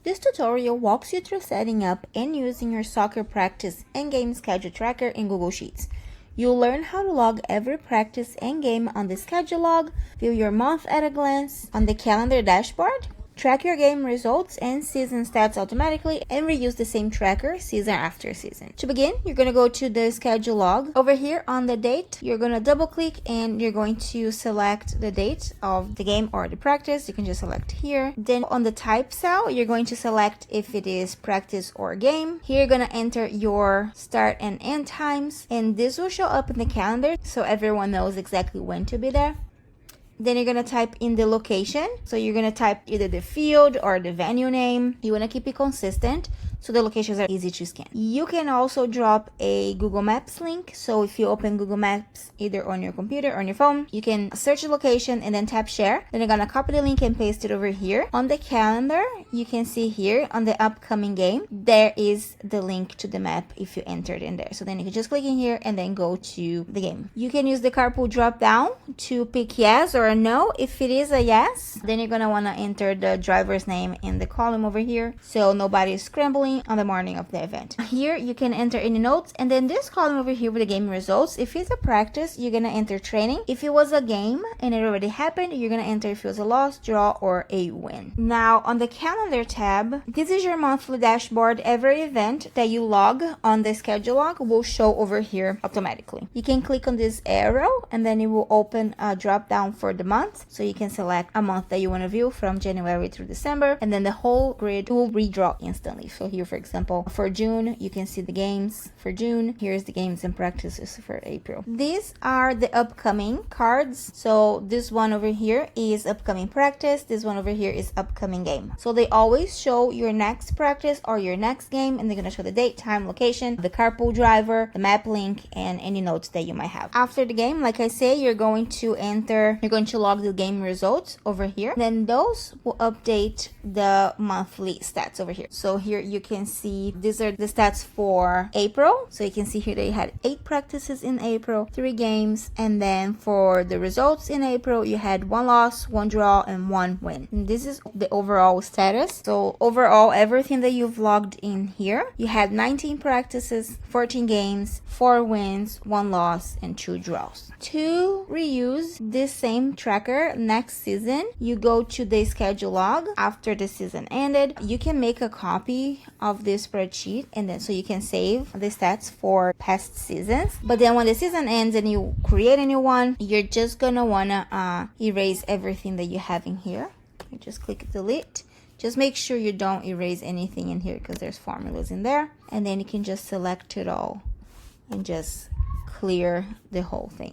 This tutorial walks you through setting up and using your soccer practice and game schedule tracker in Google Sheets. You'll learn how to log every practice and game on the schedule log, view your month at a glance on the calendar dashboard, track your game results and season stats automatically, and reuse the same tracker season after season. To begin, you're going to go to the schedule log. Over here on the date, you're going to double click and you're going to select the date of the game or the practice. You can just select here. Then on the type cell, you're going to select if it is practice or game. Here you're going to enter your start and end times, and this will show up in the calendar so everyone knows exactly when to be there. Then you're going to type in the location. So you're going to type either the field or the venue name. You want to keep it consistent so the locations are easy to scan. You can also drop a Google Maps link. So if you open Google Maps either on your computer or on your phone, you can search the location and then tap share. Then you're going to copy the link and paste it over here. On the calendar, you can see here on the upcoming game, there is the link to the map if you entered in there. So then you can just click in here and then go to the game. You can use the carpool drop down to pick yes or a no. If it is a yes, then you're going to want to enter the driver's name in the column over here so nobody is scrambling on the morning of the event. Here you can enter any notes, and then this column over here with the game results. If it's a practice, you're going to enter training. If it was a game and it already happened, you're going to enter if it was a loss, draw, or a win. Now on the calendar tab, this is your monthly dashboard. Every event that you log on the schedule log will show over here automatically. You can click on this arrow and then it will open a drop down for the month, so you can select a month that you want to view from January through December, and then the whole grid will redraw instantly. So here, for example, for June, you can see the games for June. Here's the games and practices for April. These are the upcoming cards. So this one over here is upcoming practice. This one over here is upcoming game. So they always show your next practice or your next game, and they're going to show the date, time, location, the carpool driver, the map link, and any notes that you might have. After the game, like I say, you're going to log the game results over here. Then those will update the monthly stats over here. So here you can see these are the stats for April. So you can see here they had 8 practices in April, 3 games, and then for the results in April you had 1 loss, 1 draw, and 1 win. And this is the overall status. So overall, everything that you've logged in here, you had 19 practices, 14 games, 4 wins, 1 loss, and 2 draws. To reuse this same tracker next season, you go to the schedule log after the season ended. You can make a copy of this spreadsheet, and then so you can save the stats for past seasons. But then when the season ends and you create a new one, you're just gonna wanna erase everything that you have in here. You just click delete. Just make sure you don't erase anything in here because there's formulas in there, and then you can just select it all and just clear the whole thing.